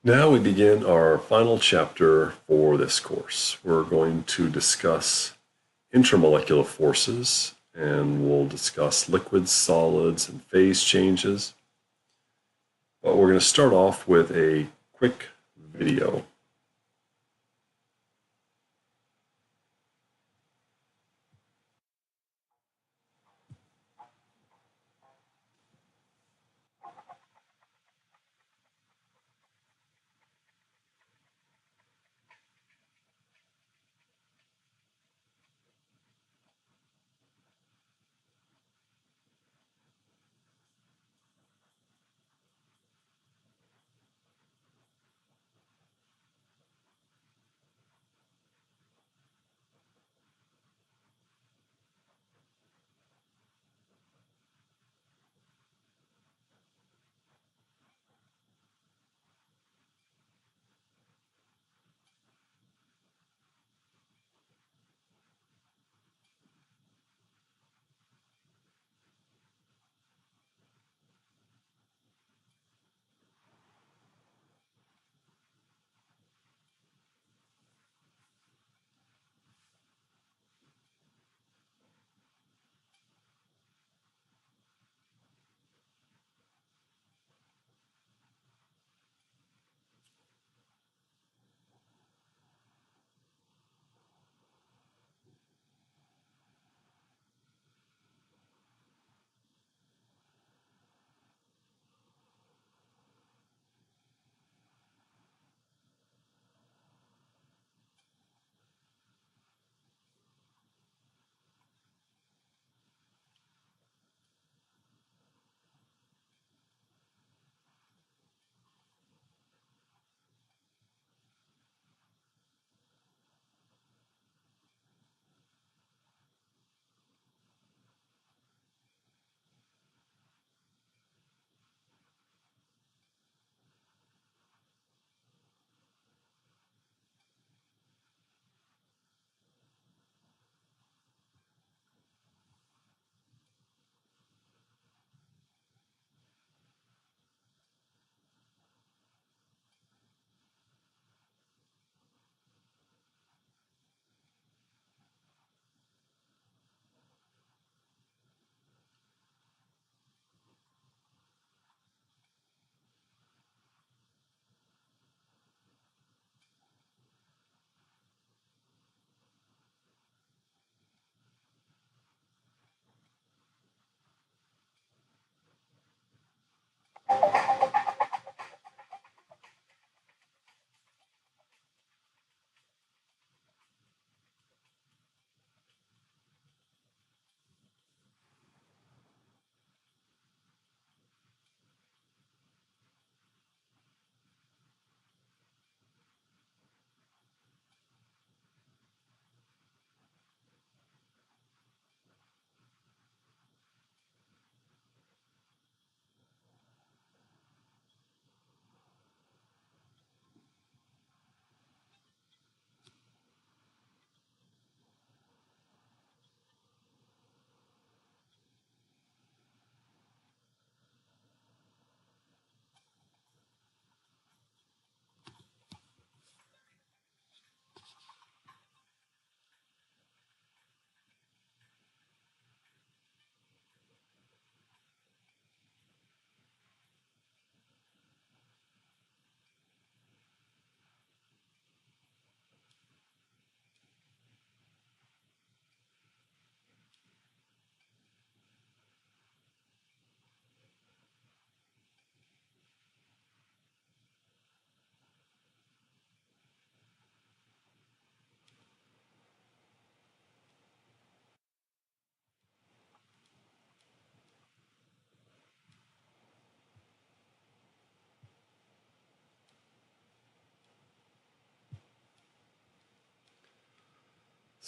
Now we begin our final chapter for this course. We're going to discuss intermolecular forces, and we'll discuss liquids, solids, and phase changes. But we're going to start off with a quick video.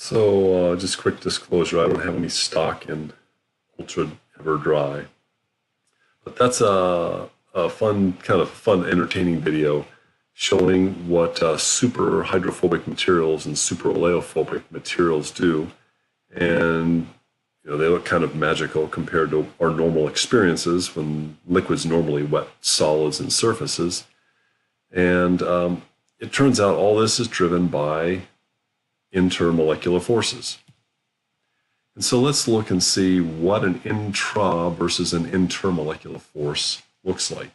So just quick disclosure, I don't have any stock in Ultra Ever Dry, but that's a fun, entertaining video showing what super hydrophobic materials and super oleophobic materials do. And they look kind of magical compared to our normal experiences when liquids normally wet solids and surfaces. And it turns out all this is driven by intermolecular forces. And so let's look and see what an intra versus an intermolecular force looks like.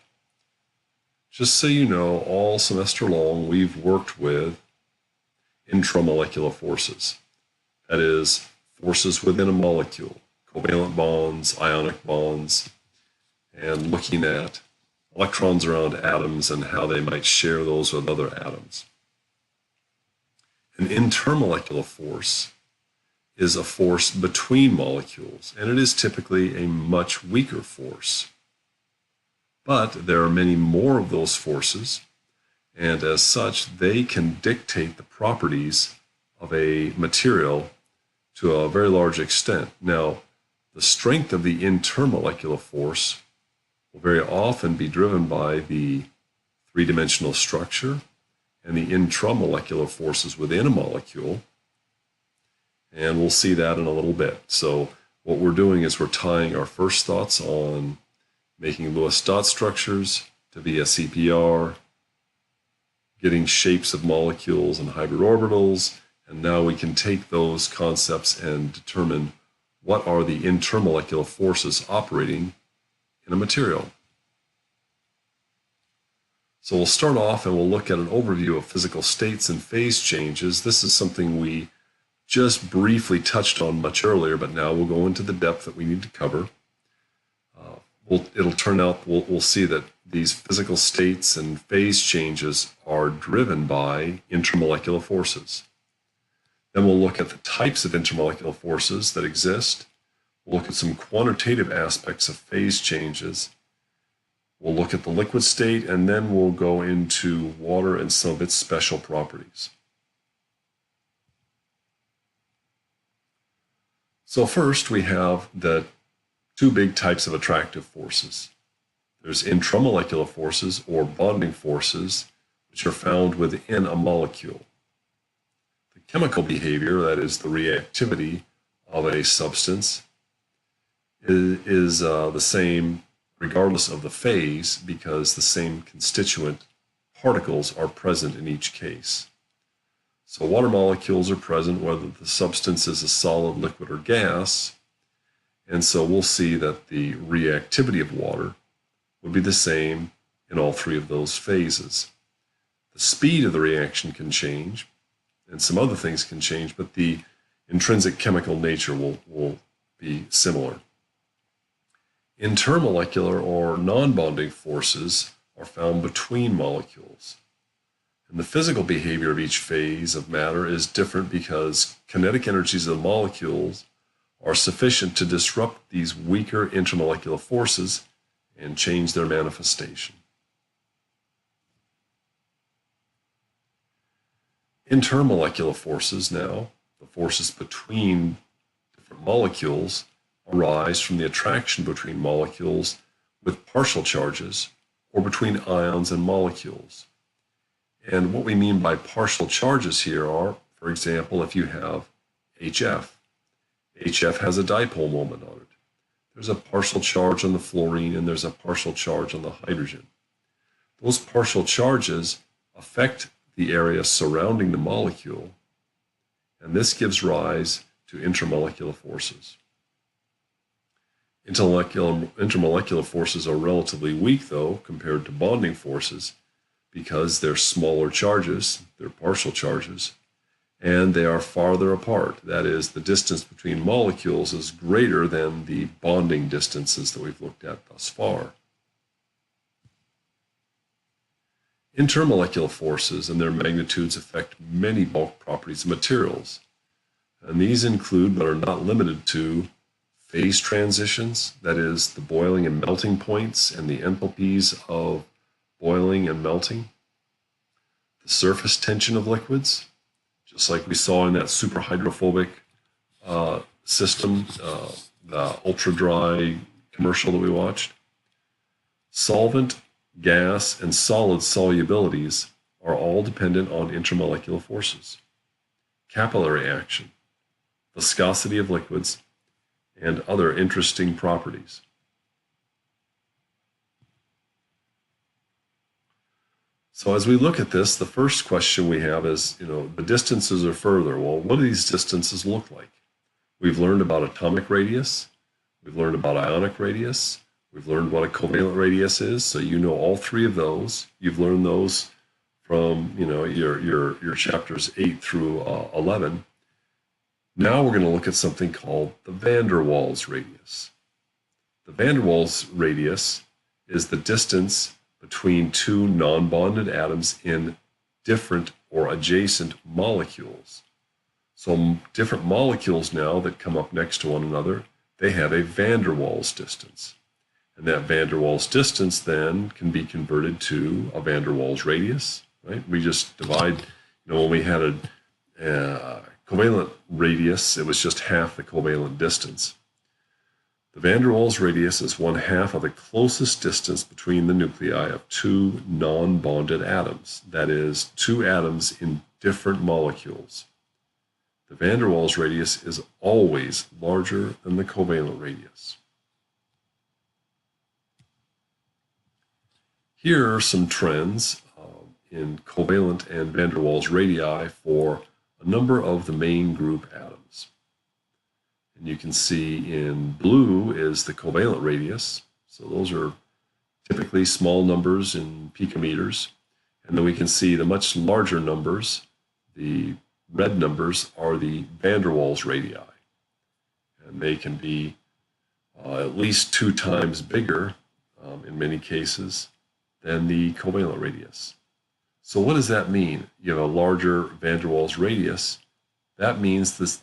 Just so you know, all semester long, we've worked with intramolecular forces. That is, forces within a molecule, covalent bonds, ionic bonds, and looking at electrons around atoms and how they might share those with other atoms. An intermolecular force is a force between molecules, and it is typically a much weaker force. But there are many more of those forces, and as such, they can dictate the properties of a material to a very large extent. Now, the strength of the intermolecular force will very often be driven by the three-dimensional structure and the intramolecular forces within a molecule. And we'll see that in a little bit. So what we're doing is we're tying our first thoughts on making Lewis dot structures to be a CPR, getting shapes of molecules and hybrid orbitals, and now we can take those concepts and determine what are the intermolecular forces operating in a material. So we'll start off and we'll look at an overview of physical states and phase changes. This is something we just briefly touched on much earlier, but now we'll go into the depth that we need to cover. It'll turn out we'll see that these physical states and phase changes are driven by intermolecular forces. Then we'll look at the types of intermolecular forces that exist. We'll look at some quantitative aspects of phase changes. We'll look at the liquid state, and then we'll go into water and some of its special properties. So first, we have the two big types of attractive forces. There's intramolecular forces, or bonding forces, which are found within a molecule. The chemical behavior, that is the reactivity of a substance, is the same regardless of the phase, because the same constituent particles are present in each case. So water molecules are present whether the substance is a solid, liquid, or gas. And so we'll see that the reactivity of water would be the same in all three of those phases. The speed of the reaction can change, and some other things can change, but the intrinsic chemical nature will be similar. Intermolecular or non-bonding forces are found between molecules. And the physical behavior of each phase of matter is different because kinetic energies of the molecules are sufficient to disrupt these weaker intermolecular forces and change their manifestation. Intermolecular forces now, the forces between different molecules, arise from the attraction between molecules with partial charges or between ions and molecules. And what we mean by partial charges here are, for example, if you have HF. HF has a dipole moment on it. There's a partial charge on the fluorine and there's a partial charge on the hydrogen. Those partial charges affect the area surrounding the molecule, and this gives rise to intermolecular forces. Intermolecular forces are relatively weak, though, compared to bonding forces, because they're smaller charges, they're partial charges, and they are farther apart. That is, the distance between molecules is greater than the bonding distances that we've looked at thus far. Intermolecular forces and their magnitudes affect many bulk properties of materials, and these include, but are not limited to, phase transitions, that is, the boiling and melting points and the enthalpies of boiling and melting, the surface tension of liquids, just like we saw in that superhydrophobic system, the ultra-dry commercial that we watched. Solvent, gas, and solid solubilities are all dependent on intermolecular forces. Capillary action, viscosity of liquids, and other interesting So as we look at this, the first question we have is, the distances are further. Well, what do these distances look like? We've learned about atomic radius. We've learned about ionic radius. We've learned what a covalent radius is. So you know all three of those. You've learned those from your chapters 8 through 11. Now we're going to look at something called the van der Waals radius. The van der Waals radius is the distance between two non-bonded atoms in different or adjacent molecules. So different molecules now that come up next to one another, they have a van der Waals distance. And that van der Waals distance then can be converted to a van der Waals radius, right? We just divide, when we had a covalent radius, it was just half the covalent distance. The van der Waals radius is 1/2 of the closest distance between the nuclei of two non-bonded atoms, that is, two atoms in different molecules. The van der Waals radius is always larger than the covalent radius. Here are some trends in covalent and van der Waals radii for a number of the main group atoms. And you can see in blue is the covalent radius. So those are typically small numbers in picometers. And then we can see the much larger numbers, the red numbers, are the van der Waals radii. And they can be at least 2 times bigger in many cases than the covalent radius. So what does that mean? You have a larger van der Waals radius. That means that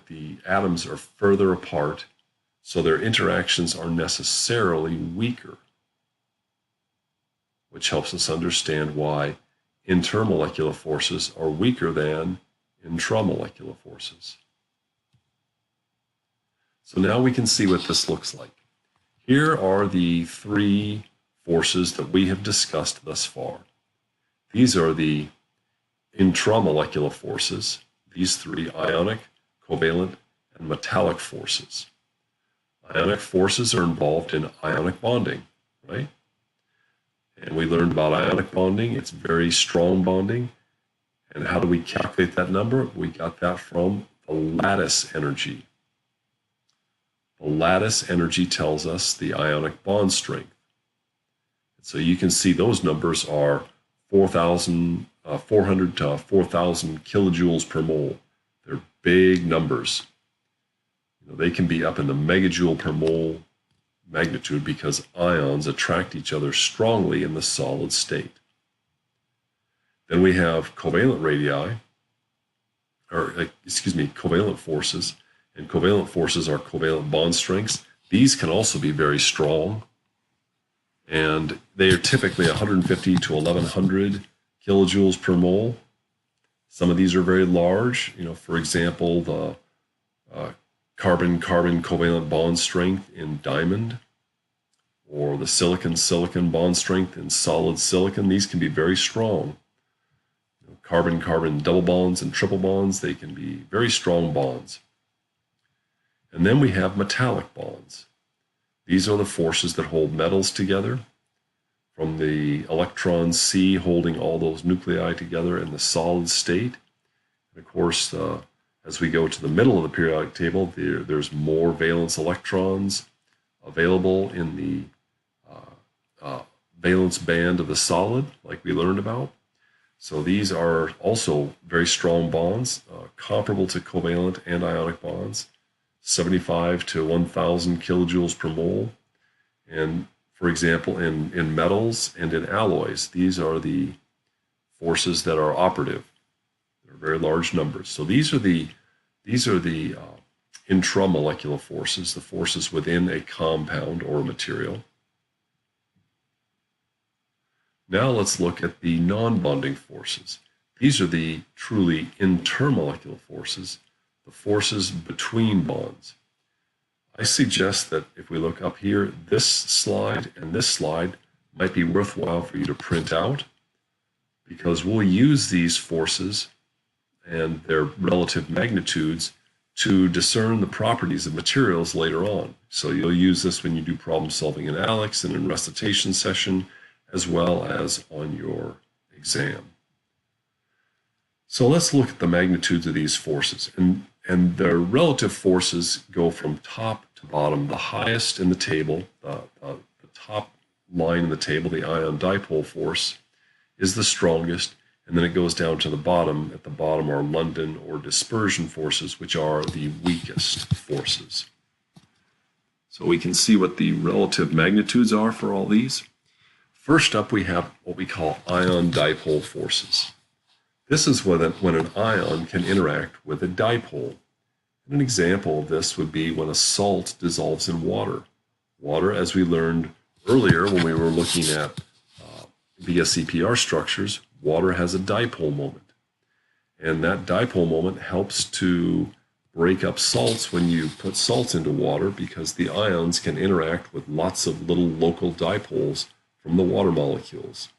the atoms are further apart, so their interactions are necessarily weaker, which helps us understand why intermolecular forces are weaker than intramolecular forces. So now we can see what this looks like. Here are the 3 forces that we have discussed thus far. These are the intramolecular forces, these 3: ionic, covalent, and metallic forces. Ionic forces are involved in ionic bonding, right? And we learned about ionic bonding. It's very strong bonding. And how do we calculate that number? We got that from the lattice energy. The lattice energy tells us the ionic bond strength. So you can see those numbers are 400 to 4,000 kilojoules per mole. They're big numbers. They can be up in the megajoule per mole magnitude because ions attract each other strongly in the solid state. Then we have covalent radii, covalent forces. And covalent forces are covalent bond strengths. These can also be very strong. And they are typically 150 to 1100 kilojoules per mole. Some of these are very large. For example, the carbon-carbon covalent bond strength in diamond, or the silicon-silicon bond strength in solid silicon. These can be very strong. Carbon-carbon double bonds and triple bonds, they can be very strong bonds. And then we have metallic bonds. These are the forces that hold metals together, from the electron C holding all those nuclei together in the solid state. And of course, as we go to the middle of the periodic table, there's more valence electrons available in the valence band of the solid, like we learned about. So these are also very strong bonds, comparable to covalent and ionic bonds. 75 to 1,000 kilojoules per mole. And for example, in metals and in alloys, these are the forces that are operative. They're very large numbers. So these are the intramolecular forces, the forces within a compound or material. Now let's look at the non-bonding forces. These are the truly intermolecular forces, the forces between bonds. I suggest that if we look up here, this slide and this slide might be worthwhile for you to print out, because we'll use these forces and their relative magnitudes to discern the properties of materials later on. So you'll use this when you do problem solving in ALEX and in recitation session, as well as on your exam. So let's look at the magnitudes of these forces. And their relative forces go from top to bottom. The highest in the table, the top line in the table, the ion dipole force, is the strongest. And then it goes down to the bottom. At the bottom are London or dispersion forces, which are the weakest forces. So we can see what the relative magnitudes are for all these. First up, we have what we call ion dipole forces. This is when an ion can interact with a dipole. And an example of this would be when a salt dissolves in water. Water, as we learned earlier when we were looking at VSEPR structures, water has a dipole moment. And that dipole moment helps to break up salts when you put salts into water, because the ions can interact with lots of little local dipoles from the water molecules.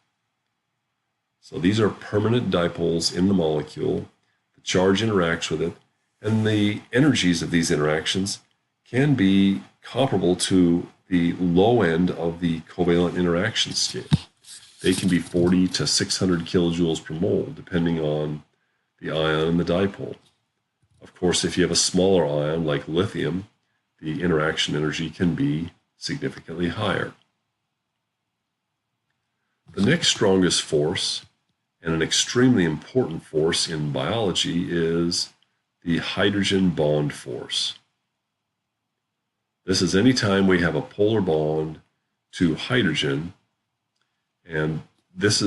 So these are permanent dipoles in the molecule. The charge interacts with it, and the energies of these interactions can be comparable to the low end of the covalent interaction scale. They can be 40 to 600 kilojoules per mole, depending on the ion and the dipole. Of course, if you have a smaller ion like lithium, the interaction energy can be significantly higher. The next strongest force, and an extremely important force in biology, is the hydrogen bond force. This is any time we have a polar bond to hydrogen, and this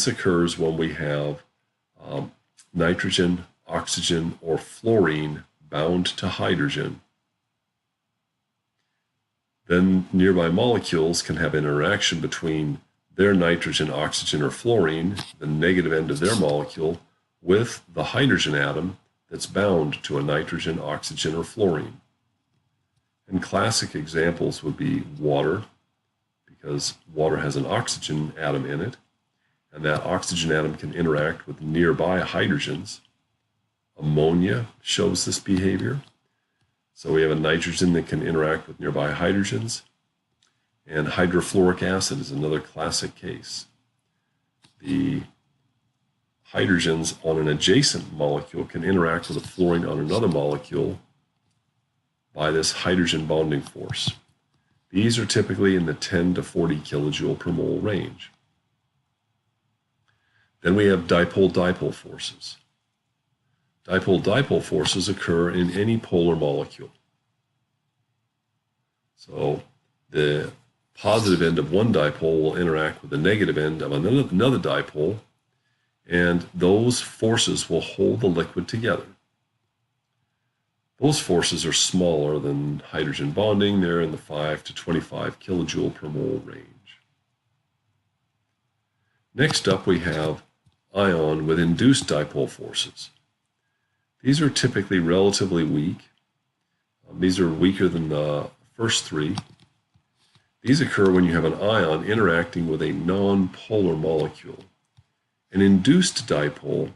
occurs when we have nitrogen, oxygen, or fluorine bound to hydrogen. Then nearby molecules can have interaction between their nitrogen, oxygen, or fluorine, the negative end of their molecule, with the hydrogen atom that's bound to a nitrogen, oxygen, or fluorine. And classic examples would be water, because water has an oxygen atom in it, and that oxygen atom can interact with nearby hydrogens. Ammonia shows this behavior. So we have a nitrogen that can interact with nearby hydrogens. And hydrofluoric acid is another classic case. The hydrogens on an adjacent molecule can interact with a fluorine on another molecule by this hydrogen bonding force. These are typically in the 10 to 40 kilojoule per mole range. Then we have dipole-dipole forces. Dipole-dipole forces occur in any polar molecule. So the positive end of one dipole will interact with the negative end of another dipole, and those forces will hold the liquid together. Those forces are smaller than hydrogen bonding. They're in the 5 to 25 kilojoule per mole range. Next up, we have ion with induced dipole forces. These are typically relatively weak. These are weaker than the first three. These occur when you have an ion interacting with a non-polar molecule. An induced dipole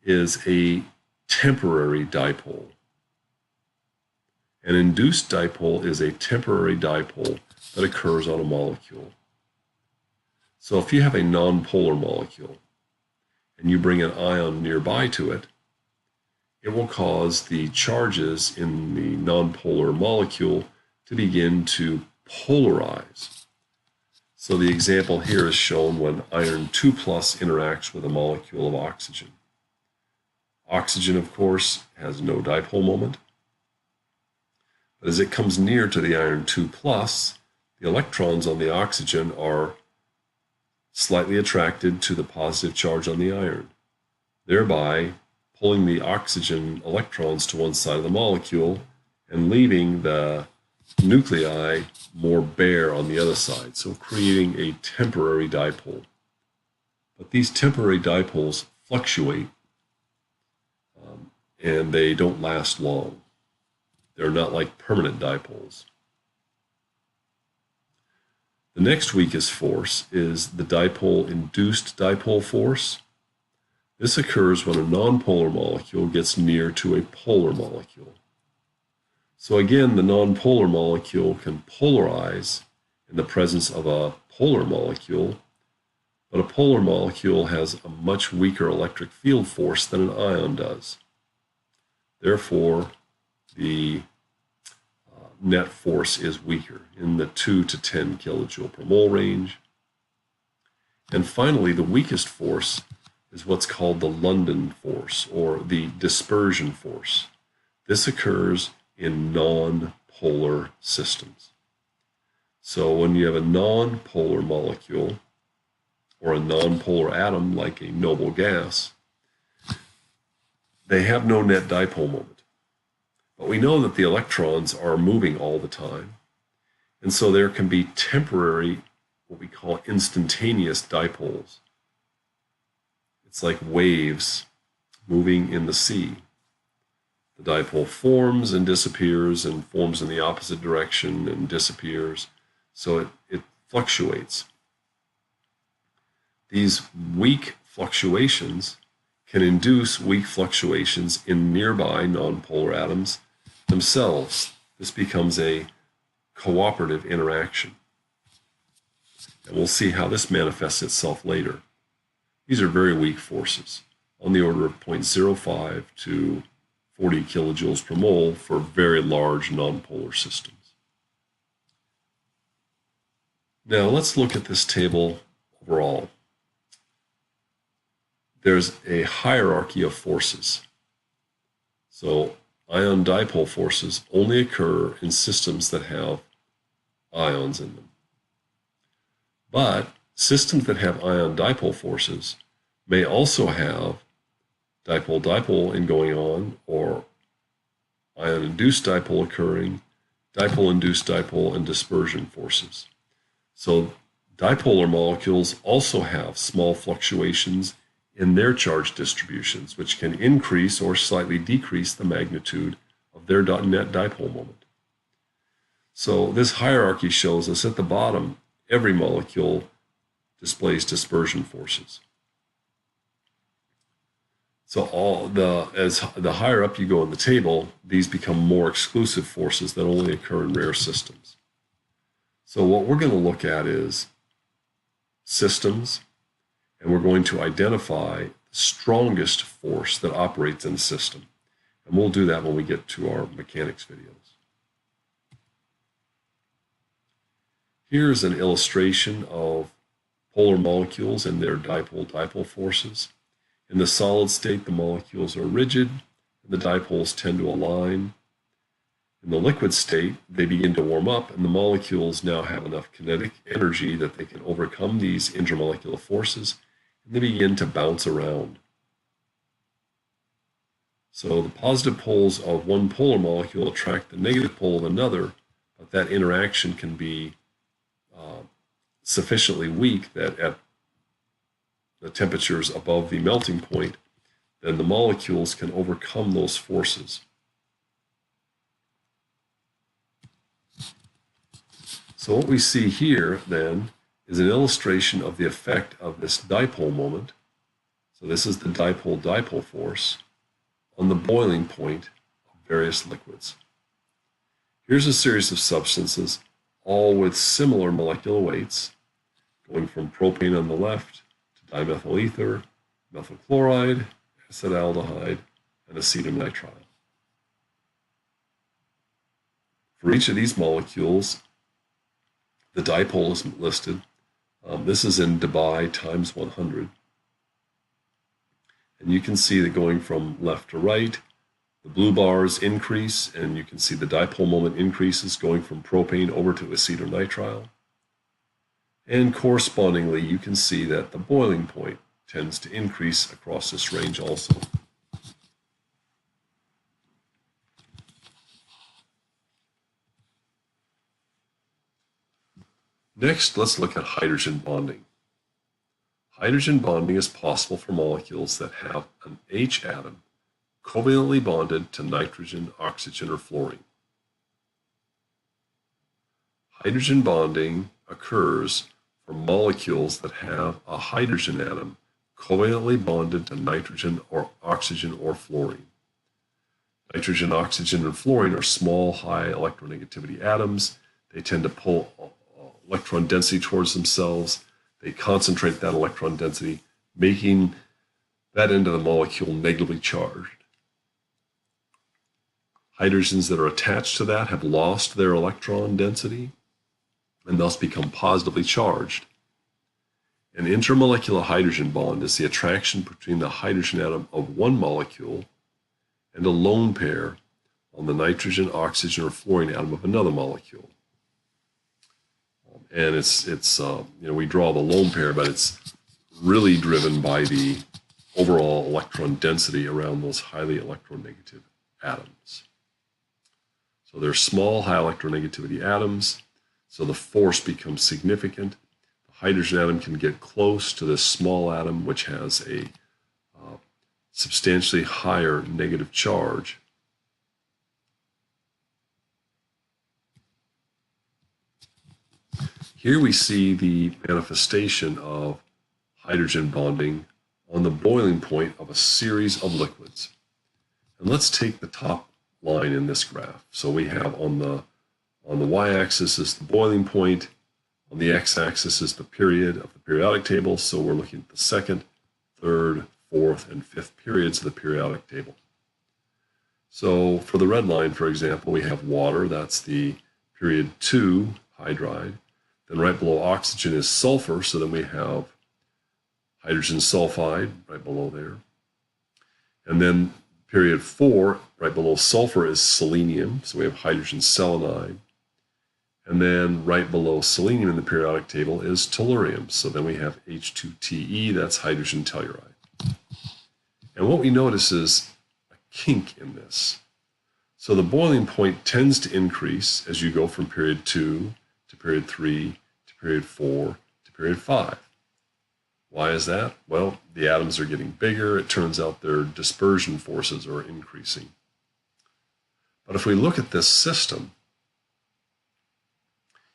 is a temporary dipole. An induced dipole is a temporary dipole that occurs on a molecule. So if you have a non-polar molecule and you bring an ion nearby to it, it will cause the charges in the non-polar molecule to begin to polarize. So the example here is shown when iron 2+ interacts with a molecule of oxygen. Oxygen, of course, has no dipole moment. But as it comes near to the iron 2+, the electrons on the oxygen are slightly attracted to the positive charge on the iron, thereby pulling the oxygen electrons to one side of the molecule and leaving the nuclei more bare on the other side, so creating a temporary dipole. But these temporary dipoles fluctuate, and they don't last long. They're not like permanent dipoles. The next weakest force is the dipole-induced dipole force. This occurs when a nonpolar molecule gets near to a polar molecule. So again, the nonpolar molecule can polarize, in the presence of a polar molecule, but a polar molecule has a much weaker electric field force than an ion does. Therefore, the net force is weaker in the 2 to 10 kilojoule per mole range. And finally, the weakest force is what's called the London force, or the dispersion force. This occurs in non-polar systems. So when you have a non-polar molecule or a non-polar atom like a noble gas, they have no net dipole moment. But we know that the electrons are moving all the time. And so there can be temporary, what we call instantaneous dipoles. It's like waves moving in the sea. The dipole forms and disappears and forms in the opposite direction and disappears. So it fluctuates. These weak fluctuations can induce weak fluctuations in nearby nonpolar atoms themselves. This becomes a cooperative interaction. And we'll see how this manifests itself later. These are very weak forces, on the order of 0.05 to 40 kilojoules per mole for very large nonpolar systems. Now let's look at this table overall. There's a hierarchy of forces. So ion dipole forces only occur in systems that have ions in them. But systems that have ion dipole forces may also have dipole-dipole going on, or ion-induced dipole occurring, dipole-induced dipole, and dispersion forces. So dipolar molecules also have small fluctuations in their charge distributions, which can increase or slightly decrease the magnitude of their net dipole moment. So this hierarchy shows us at the bottom, every molecule displays dispersion forces. So as the higher up you go in the table, these become more exclusive forces that only occur in rare systems. So what we're going to look at is systems, and we're going to identify the strongest force that operates in a system. And we'll do that when we get to our mechanics videos. Here's an illustration of polar molecules and their dipole-dipole forces. In the solid state, the molecules are rigid, and the dipoles tend to align. In the liquid state, they begin to warm up, and the molecules now have enough kinetic energy that they can overcome these intermolecular forces, and they begin to bounce around. So the positive poles of one polar molecule attract the negative pole of another, but that interaction can be sufficiently weak that at the temperatures above the melting point, then the molecules can overcome those forces. So what we see here then is an illustration of the effect of this dipole moment. So this is the dipole-dipole force on the boiling point of various liquids. Here's a series of substances, all with similar molecular weights, going from propane on the left to dimethyl ether, methyl chloride, acetaldehyde, and acetonitrile. For each of these molecules, the dipole is listed. This is in dBi times 100. And you can see that going from left to right, the blue bars increase, and you can see the dipole moment increases going from propane over to acetonitrile. And correspondingly, you can see that the boiling point tends to increase across this range also. Next, let's look at hydrogen bonding. Hydrogen bonding is possible for molecules that have an H atom covalently bonded to nitrogen, oxygen, or fluorine. Hydrogen bonding occurs for molecules that have a hydrogen atom covalently bonded to nitrogen or oxygen or fluorine. Nitrogen, oxygen, and fluorine are small, high electronegativity atoms. They tend to pull electron density towards themselves. They concentrate that electron density, making that end of the molecule negatively charged. Hydrogens that are attached to that have lost their electron density and thus become positively charged. An intermolecular hydrogen bond is the attraction between the hydrogen atom of one molecule and a lone pair on the nitrogen, oxygen, or fluorine atom of another molecule. And we draw the lone pair, but it's really driven by the overall electron density around those highly electronegative atoms. So they're small, high electronegativity atoms, so the force becomes significant. The hydrogen atom can get close to this small atom, which has a substantially higher negative charge. Here we see the manifestation of hydrogen bonding on the boiling point of a series of liquids. And let's take the top line in this graph. So we have on the y-axis is the boiling point, on the x-axis is the period of the periodic table. So we're looking at the second, third, fourth, and fifth periods of the periodic table. So for the red line, for example, we have water. That's the period 2 hydride. Then right below oxygen is sulfur, so then we have hydrogen sulfide right below there. And then period 4, right below sulfur, is selenium, so we have hydrogen selenide. And then right below selenium in the periodic table is tellurium, so then we have H2Te, that's hydrogen telluride. And what we notice is a kink in this. So the boiling point tends to increase as you go from period 2 to period 3 to period 4 to period 5. Why is that? Well, the atoms are getting bigger. It turns out their dispersion forces are increasing. But if we look at this system,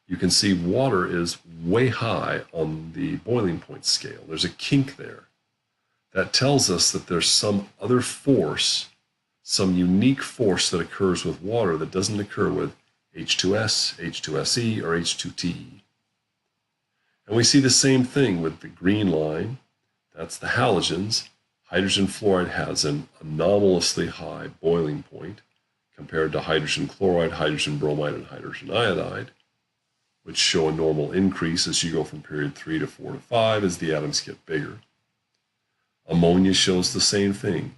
you can see water is way high on the boiling point scale. There's a kink there. That tells us that there's some other force, some unique force that occurs with water that doesn't occur with H2S, H2SE, or H2TE. And we see the same thing with the green line. That's the halogens. Hydrogen fluoride has an anomalously high boiling point compared to hydrogen chloride, hydrogen bromide, and hydrogen iodide, which show a normal increase as you go from period 3 to 4 to 5 as the atoms get bigger. Ammonia shows the same thing.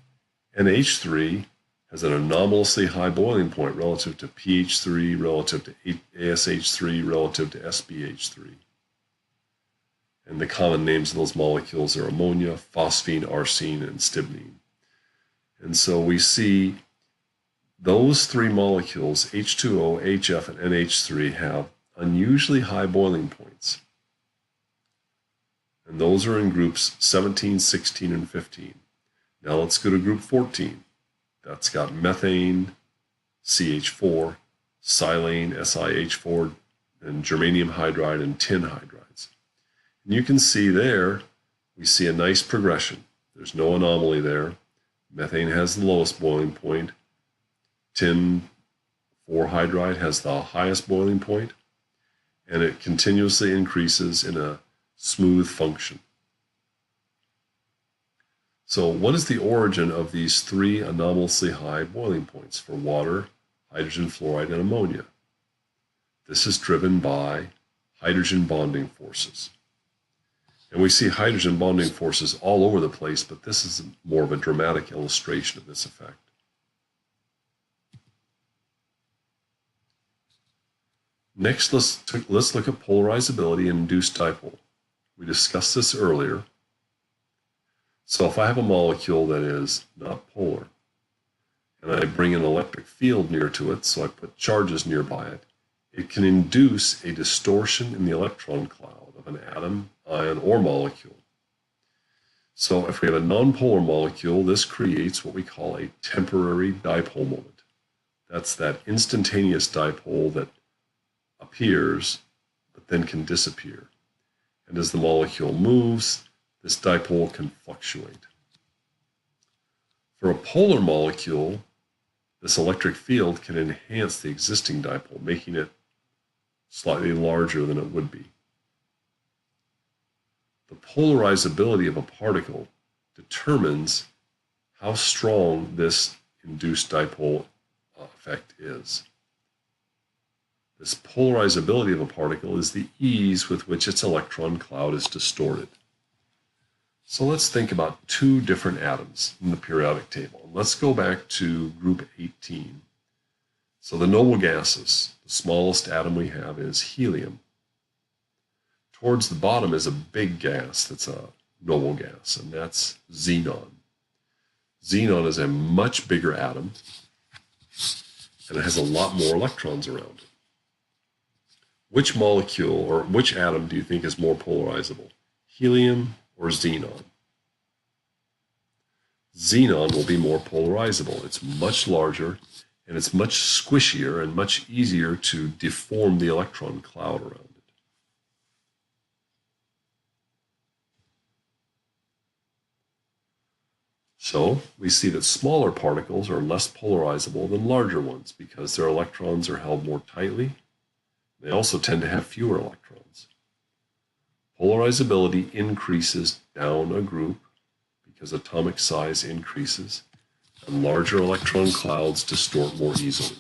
NH3 has an anomalously high boiling point relative to pH3, relative to ASH3, relative to SBH3. And the common names of those molecules are ammonia, phosphine, arsine, and stibnine. And so we see those three molecules, H2O, HF, and NH3, have unusually high boiling points. And those are in groups 17, 16, and 15. Now let's go to group 14. That's got methane, CH4, silane, SiH4, and germanium hydride and tin hydrides. And you can see there, we see a nice progression. There's no anomaly there. Methane has the lowest boiling point. Tin 4 hydride has the highest boiling point, and it continuously increases in a smooth function. So what is the origin of these three anomalously high boiling points for water, hydrogen fluoride, and ammonia? This is driven by hydrogen bonding forces. And we see hydrogen bonding forces all over the place, but this is more of a dramatic illustration of this effect. Next, let's look at polarizability and induced dipole. We discussed this earlier. So if I have a molecule that is not polar, and I bring an electric field near to it, so I put charges nearby it, it can induce a distortion in the electron cloud of an atom, ion, or molecule. So if we have a nonpolar molecule, this creates what we call a temporary dipole moment. That's that instantaneous dipole that appears, but then can disappear. And as the molecule moves, this dipole can fluctuate. For a polar molecule, this electric field can enhance the existing dipole, making it slightly larger than it would be. The polarizability of a particle determines how strong this induced dipole effect is. This polarizability of a particle is the ease with which its electron cloud is distorted. So let's think about two different atoms in the periodic table. Let's go back to group 18. So the noble gases, the smallest atom we have is helium. Towards the bottom is a big gas that's a noble gas, and that's xenon. Xenon is a much bigger atom, and it has a lot more electrons around it. Which molecule or which atom do you think is more polarizable, helium or xenon? Xenon will be more polarizable. It's much larger, and it's much squishier and much easier to deform the electron cloud around it. So we see that smaller particles are less polarizable than larger ones because their electrons are held more tightly. They also tend to have fewer electrons. Polarizability increases down a group because atomic size increases, and larger electron clouds distort more easily.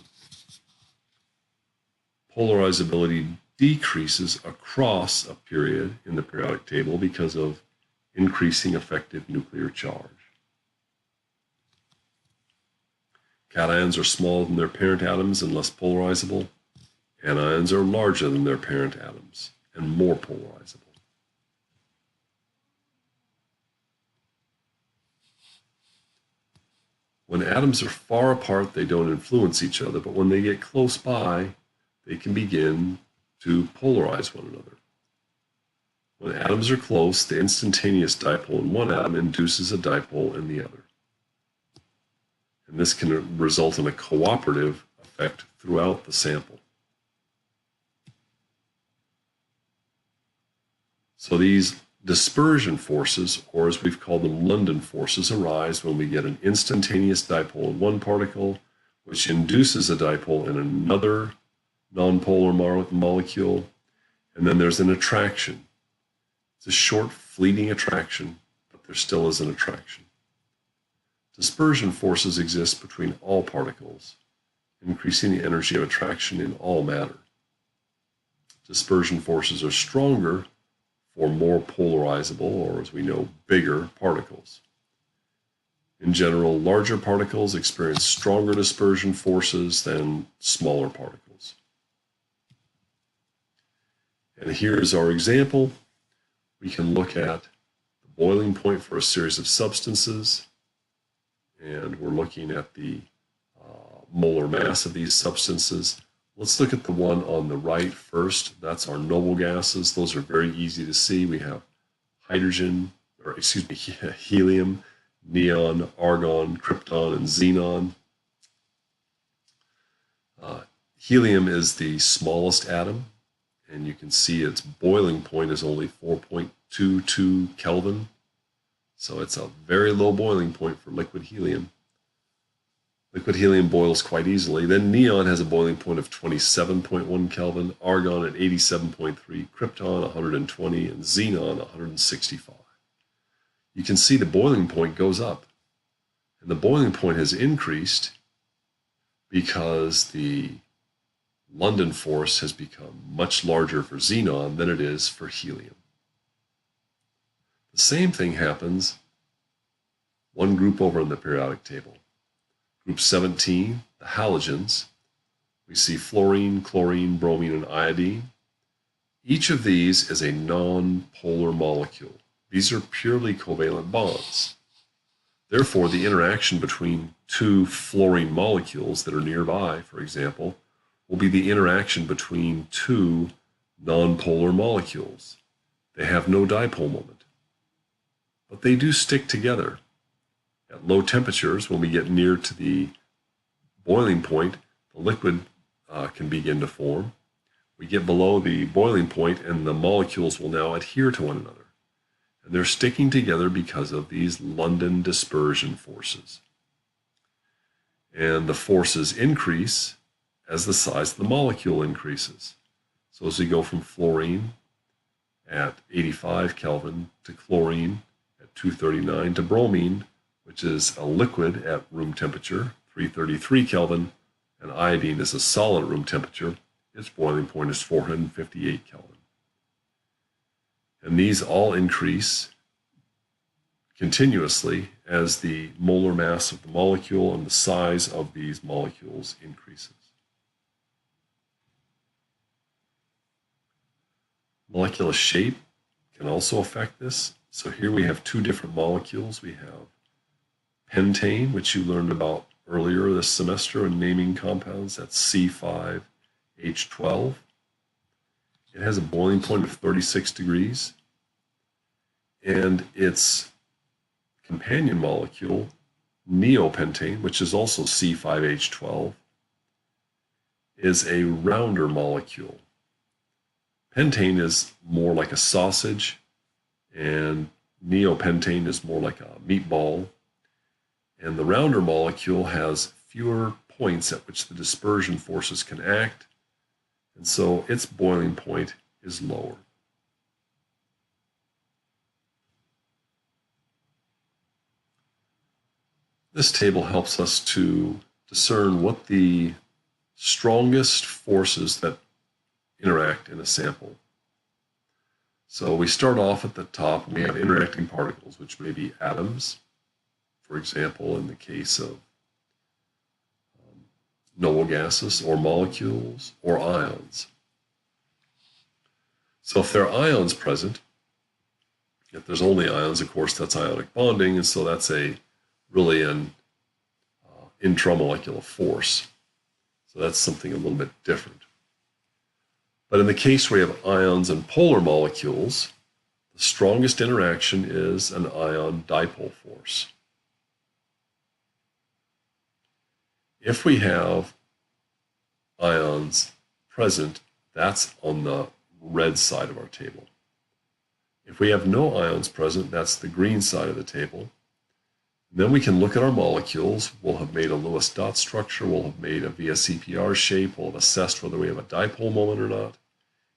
Polarizability decreases across a period in the periodic table because of increasing effective nuclear charge. Cations are smaller than their parent atoms and less polarizable. Anions are larger than their parent atoms and more polarizable. When atoms are far apart, they don't influence each other, but when they get close by, they can begin to polarize one another. When atoms are close, the instantaneous dipole in one atom induces a dipole in the other. And this can result in a cooperative effect throughout the sample. So these dispersion forces, or as we've called them, London forces, arise when we get an instantaneous dipole in one particle, which induces a dipole in another nonpolar molecule, and then there's an attraction. It's a short, fleeting attraction, but there still is an attraction. Dispersion forces exist between all particles, increasing the energy of attraction in all matter. Dispersion forces are stronger for more polarizable, or as we know, bigger particles. In general, larger particles experience stronger dispersion forces than smaller particles. And here's our example. We can look at the boiling point for a series of substances, and we're looking at the molar mass of these substances. Let's look at the one on the right first. That's our noble gases. Those are very easy to see. We have helium, neon, argon, krypton, and xenon. Helium is the smallest atom, and you can see its boiling point is only 4.22 Kelvin. So it's a very low boiling point for liquid helium. Liquid helium boils quite easily. Then neon has a boiling point of 27.1 Kelvin, argon at 87.3, krypton 120, and xenon 165. You can see the boiling point goes up. And the boiling point has increased because the London force has become much larger for xenon than it is for helium. The same thing happens one group over in the periodic table. Group 17, the halogens. We see fluorine, chlorine, bromine, and iodine. Each of these is a non-polar molecule. These are purely covalent bonds. Therefore, the interaction between two fluorine molecules that are nearby, for example, will be the interaction between two non-polar molecules. They have no dipole moment, but they do stick together. At low temperatures, when we get near to the boiling point, the liquid can begin to form. We get below the boiling point, and the molecules will now adhere to one another. And they're sticking together because of these London dispersion forces. And the forces increase as the size of the molecule increases. So as we go from fluorine at 85 Kelvin to chlorine at 239 to bromine, which is a liquid at room temperature, 333 Kelvin, and iodine is a solid at room temperature, its boiling point is 458 Kelvin. And these all increase continuously as the molar mass of the molecule and the size of these molecules increases. Molecular shape can also affect this. So here we have two different molecules. We have pentane, which you learned about earlier this semester in naming compounds. That's C5H12. It has a boiling point of 36 degrees. And its companion molecule, neopentane, which is also C5H12, is a rounder molecule. Pentane is more like a sausage, and neopentane is more like a meatball. And the rounder molecule has fewer points at which the dispersion forces can act, and so its boiling point is lower. This table helps us to discern what the strongest forces that interact in a sample. So we start off at the top, and we have interacting particles, which may be atoms, for example, in the case of noble gases, or molecules, or ions. So if there are ions present, if there's only ions, of course, that's ionic bonding, and so that's really an intramolecular force. So that's something a little bit different. But in the case where you have ions and polar molecules, the strongest interaction is an ion dipole force. If we have ions present, that's on the red side of our table. If we have no ions present, that's the green side of the table. Then we can look at our molecules. We'll have made a Lewis dot structure. We'll have made a VSEPR shape. We'll have assessed whether we have a dipole moment or not.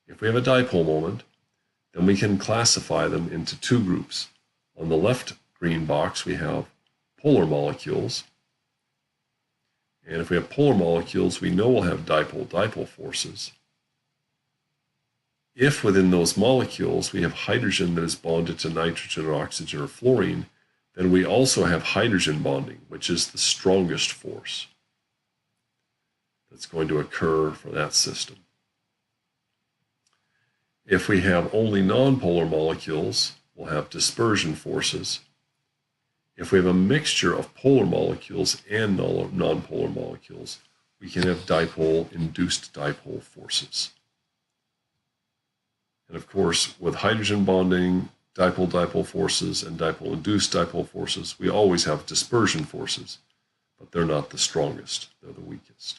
If we have a dipole moment, then we can classify them into two groups. On the left green box, we have polar molecules. And if we have polar molecules, we know we'll have dipole-dipole forces. If within those molecules we have hydrogen that is bonded to nitrogen or oxygen or fluorine, then we also have hydrogen bonding, which is the strongest force that's going to occur for that system. If we have only nonpolar molecules, we'll have dispersion forces. If we have a mixture of polar molecules and nonpolar molecules, we can have dipole-induced dipole forces. And of course, with hydrogen bonding, dipole-dipole forces, and dipole-induced dipole forces, we always have dispersion forces, but they're not the strongest, they're the weakest.